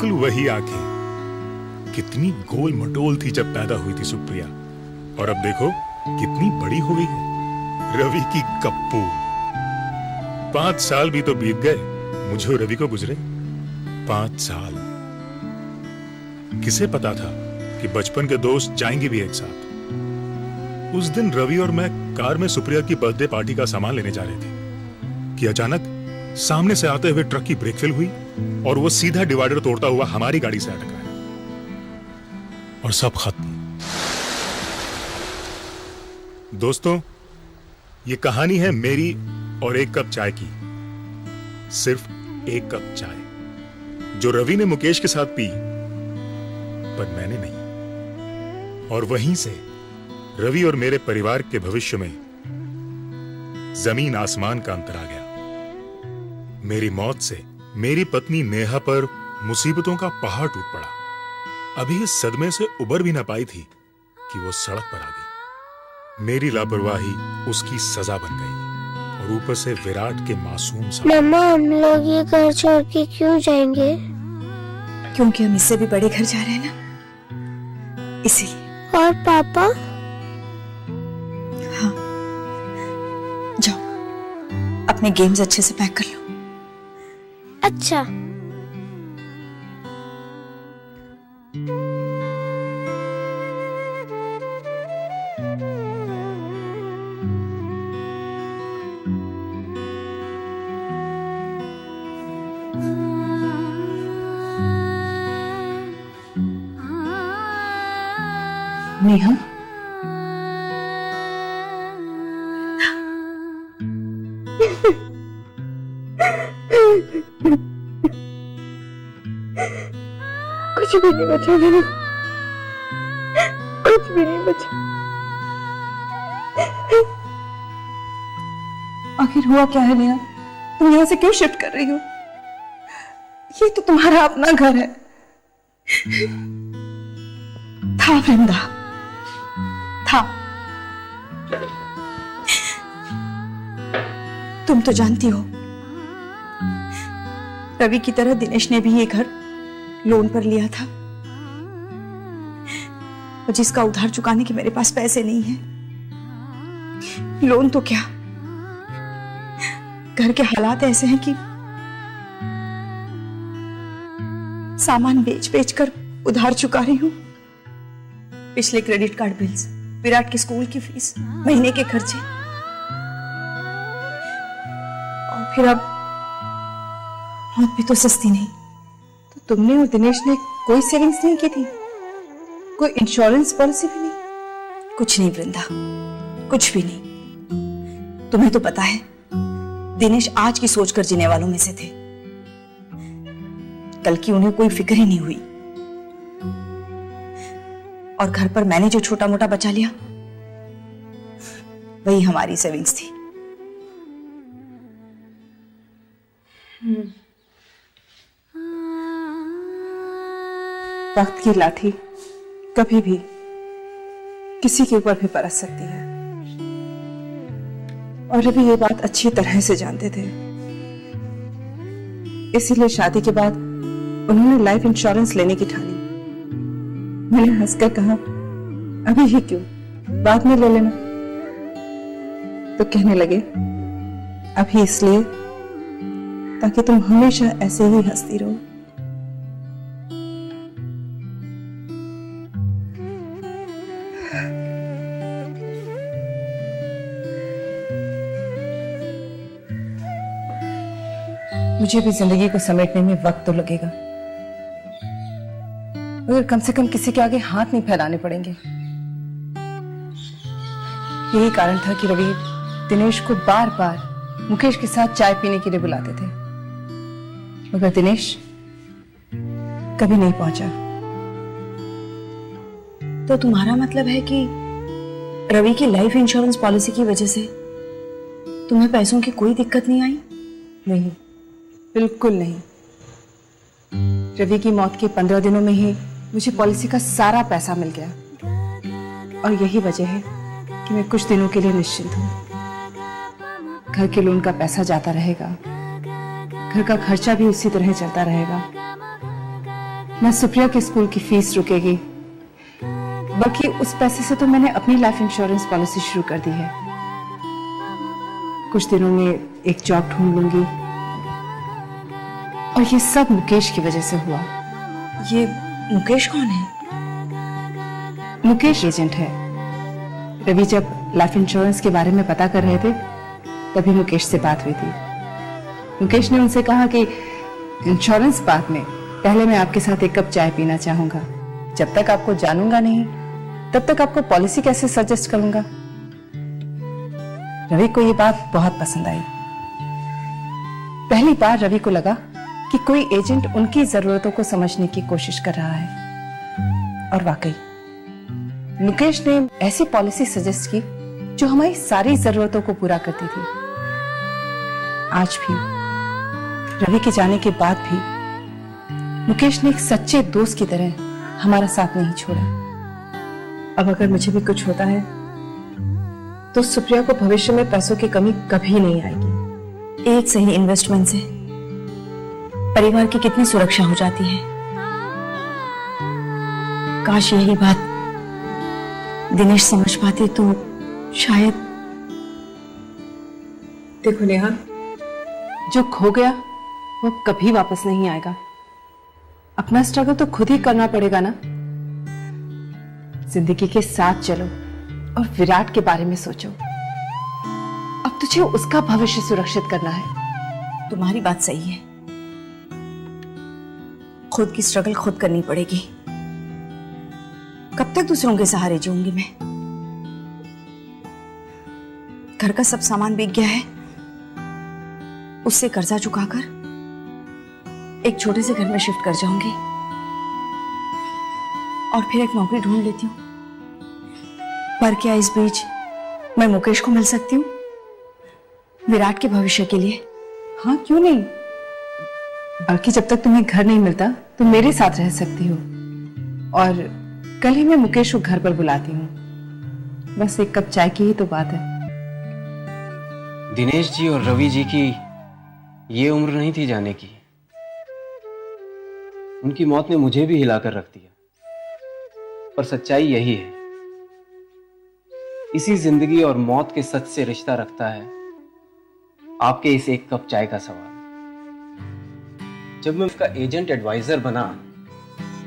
बिल्कुल वही आंखें। कितनी गोल मटोल थी जब पैदा हुई थी सुप्रिया, और अब देखो कितनी बड़ी हो गई है। रवि की कप्पू। 5 साल भी तो बीत गए मुझे और रवि को गुजरे। 5 साल। किसे पता था कि बचपन के दोस्त जाएंगे भी एक साथ। उस दिन रवि और मैं कार में सुप्रिया की बर्थडे पार्टी का सामान लेने जा रहे थे कि अचानक सामने से आते हुए ट्रक की ब्रेक फेल हुई और वो सीधा डिवाइडर तोड़ता हुआ हमारी गाड़ी से अटका और सब खत्म। दोस्तों, ये कहानी है मेरी और एक कप चाय की। सिर्फ एक कप चाय जो रवि ने मुकेश के साथ पी, पर मैंने नहीं। और वहीं से रवि और मेरे परिवार के भविष्य में जमीन आसमान का अंतर आ गया। मेरी मौत से मेरी पत्नी नेहा पर मुसीबतों का पहाड़ टूट पड़ा। अभी इस सदमे से उबर भी ना पाई थी कि वो सड़क पर आ गई। मेरी लापरवाही उसकी सजा बन गई और ऊपर से विराट के मासूम सा। मम्मा, हम लोग ये घर छोड़ के क्यों जाएंगे? क्योंकि हम इससे भी बड़े घर जा रहे हैं ना, इसीलिए। और पापा? हाँ, जाओ अपने गेम्स अच्छे से पैक कर लो। अच्छा। नेहा, कुछ भी नहीं बचा मेरे, कुछ भी नहीं बचा। आखिर हुआ क्या है नेहा? तुम यहाँ से क्यों शिफ्ट कर रही हो? ये तो तुम्हारा अपना घर है। था वृंदा, था। तुम तो जानती हो, रवि की तरह दिनेश ने भी ये घर लोन पर लिया था, और जिसका उधार चुकाने के मेरे पास पैसे नहीं है। लोन तो क्या, घर के हालात ऐसे हैं कि सामान बेच बेच कर उधार चुका रही हूं। पिछले क्रेडिट कार्ड बिल्स, विराट के स्कूल की फीस, महीने के खर्चे, और फिर अब मौत भी तो सस्ती नहीं। तो तुमने और दिनेश ने कोई सेविंग्स नहीं की थी? कोई इंश्योरेंस पॉलिसी भी नहीं? कुछ नहीं वृंदा, कुछ भी नहीं। तुम्हें तो पता है दिनेश आज की सोचकर जीने वालों में से थे। कल की उन्हें कोई फिक्र ही नहीं हुई। और घर पर मैंने जो छोटा मोटा बचा लिया, वही हमारी सेविंग्स थी। वक्त की लाठी कभी भी किसी के ऊपर भी बरस सकती है, और अभी ये बात अच्छी तरह से जानते थे। इसीलिए शादी के बाद उन्होंने लाइफ इंश्योरेंस लेने की ठानी। मैंने हंसकर कहा, अभी ही क्यों, बाद में ले लेना। तो कहने लगे, अभी इसलिए ताकि तुम हमेशा ऐसे ही हंसती रहो। मुझे भी जिंदगी को समेटने में वक्त तो लगेगा, मगर कम से कम किसी के आगे हाथ नहीं फैलाने पड़ेंगे। यही कारण था कि रवि दिनेश को बार बार मुकेश के साथ चाय पीने के लिए बुलाते थे, मगर दिनेश कभी नहीं पहुंचा। तो तुम्हारा मतलब है कि रवि की लाइफ इंश्योरेंस पॉलिसी की वजह से तुम्हें पैसों की कोई दिक्कत नहीं आई? नहीं, बिल्कुल नहीं। रवि की मौत के 15 दिनों में ही मुझे पॉलिसी का सारा पैसा मिल गया, और यही वजह है कि मैं कुछ दिनों के लिए निश्चिंत हूँ। घर के लोन का पैसा जाता रहेगा, घर का खर्चा भी उसी तरह चलता रहेगा, ना सुप्रिया के स्कूल की फीस रुकेगी, बल्कि उस पैसे से तो मैंने अपनी लाइफ इंश्योरेंस पॉलिसी शुरू कर दी है। कुछ दिनों में एक जॉब ढूंढ लूंगी, और ये सब मुकेश की वजह से हुआ। ये मुकेश कौन है? मुकेश एजेंट है। रवि जब लाइफ इंश्योरेंस के बारे में पता कर रहे थे, तभी मुकेश से बात हुई थी। मुकेश ने उनसे कहा कि इंश्योरेंस बाद में, पहले मैं आपके साथ एक कप चाय पीना चाहूंगा। जब तक आपको जानूंगा नहीं, तब तक आपको पॉलिसी कैसे सजेस्ट करूंगा। रवि को ये बात बहुत पसंद आई। पहली बार रवि को लगा कि कोई एजेंट उनकी जरूरतों को समझने की कोशिश कर रहा है। और वाकई मुकेश ने ऐसी पॉलिसी सजेस्ट की जो हमारी सारी जरूरतों को पूरा करती थी। आज भी, रवि के जाने के बाद भी, मुकेश ने एक सच्चे दोस्त की तरह हमारा साथ नहीं छोड़ा। अब अगर मुझे भी कुछ होता है तो सुप्रिया को भविष्य में पैसों की कमी कभी नहीं आएगी। एक सही इन्वेस्टमेंट से परिवार की कितनी सुरक्षा हो जाती है। काश यही बात दिनेश समझ पाते तो शायद। देखो नेहा, जो खो गया वो कभी वापस नहीं आएगा। अपना स्ट्रगल तो खुद ही करना पड़ेगा ना। जिंदगी के साथ चलो और विराट के बारे में सोचो। अब तुझे उसका भविष्य सुरक्षित करना है। तुम्हारी बात सही है, खुद की स्ट्रगल खुद करनी पड़ेगी। कब तक दूसरों के सहारे जीऊंगी मैं? घर का सब सामान बिक गया है, उससे कर्जा चुकाकर एक छोटे से घर में शिफ्ट कर जाऊंगी और फिर एक नौकरी ढूंढ लेती हूँ। पर क्या इस बीच मैं मुकेश को मिल सकती हूँ विराट के भविष्य के लिए? हाँ, क्यों नहीं। बल्कि जब तक तुम्हें घर नहीं मिलता तुम मेरे साथ रह सकती हो। और कल ही मैं मुकेश को घर पर बुलाती हूँ। बस एक कप चाय की ही तो बात है। दिनेश जी और रवि जी की ये उम्र नहीं थी जाने की। उनकी मौत ने मुझे भी हिलाकर रख दिया। पर सच्चाई यही है, इसी जिंदगी और मौत के सच से रिश्ता रखता है आपके इस एक कप चाय का सवाल। जब मैं उसका एजेंट एडवाइजर बना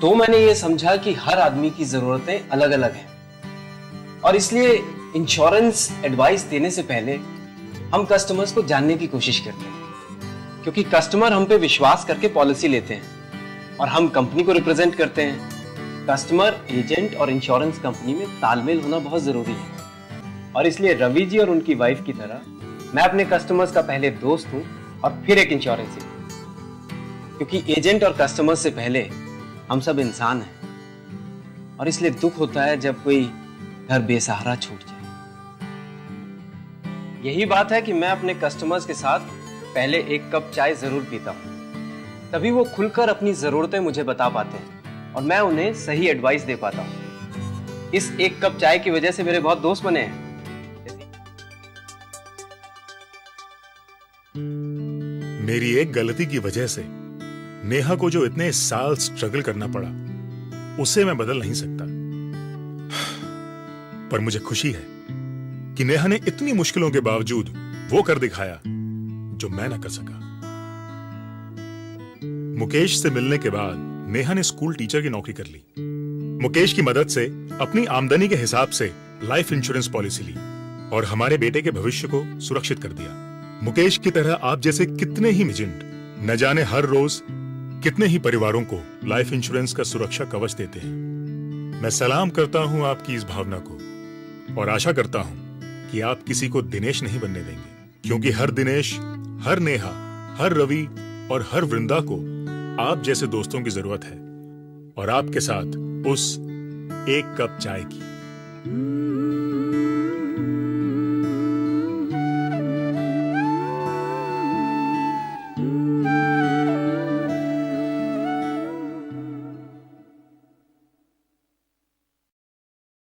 तो मैंने ये समझा कि हर आदमी की जरूरतें अलग अलग हैं और इसलिए इंश्योरेंस एडवाइस देने से पहले हम कस्टमर्स को जानने की कोशिश करते हैं, क्योंकि कस्टमर हम पे विश्वास करके पॉलिसी लेते हैं और हम कंपनी को रिप्रेजेंट करते हैं। कस्टमर, एजेंट और इंश्योरेंस कंपनी में तालमेल होना बहुत जरूरी है और इसलिए रवि जी और उनकी वाइफ की तरह मैं अपने कस्टमर्स का पहले दोस्त हूं और फिर एक इंश्योरेंस एजेंट, क्योंकि एजेंट और कस्टमर्स से पहले हम सब इंसान हैं और इसलिए दुख होता है जब कोई घर बेसहारा छूट जाए। यही बात है कि मैं अपने कस्टमर्स के साथ पहले एक कप चाय जरूर पीता हूं, तभी वो खुलकर अपनी जरूरतें मुझे बता पाते हैं और मैं उन्हें सही एडवाइस दे पाता हूं। इस एक कप चाय की वजह से मेरे बहुत दोस्त बने हैं। मेरी एक गलती की वजह से नेहा को जो इतने साल स्ट्रगल करना पड़ा, उसे मैं बदल नहीं सकता। पर मुझे खुशी है कि नेहा ने इतनी मुश्किलों के बावजूद वो कर दिखाया जो मैं ना कर सका। मुकेश से मिलने के बाद नेहा ने स्कूल टीचर की नौकरी कर ली। मुकेश की मदद से अपनी आमदनी के हिसाब से लाइफ इंश्योरेंस पॉलिसी ली और हमारे बेटे के भविष्य को सुरक्षित कर दिया। मुकेश की तरह आप जैसे कितने ही एजेंट न जाने हर रोज कितने ही परिवारों को लाइफ इंश्योरेंस का सुरक्षा कवच देते हैं। मैं सलाम करता हूं आपकी इस भावना को और आशा करता हूं कि आप किसी को दिनेश नहीं बनने देंगे, क्योंकि हर दिनेश, हर नेहा, हर रवि और हर वृंदा को आप जैसे दोस्तों की जरूरत है और आपके साथ उस एक कप चाय की।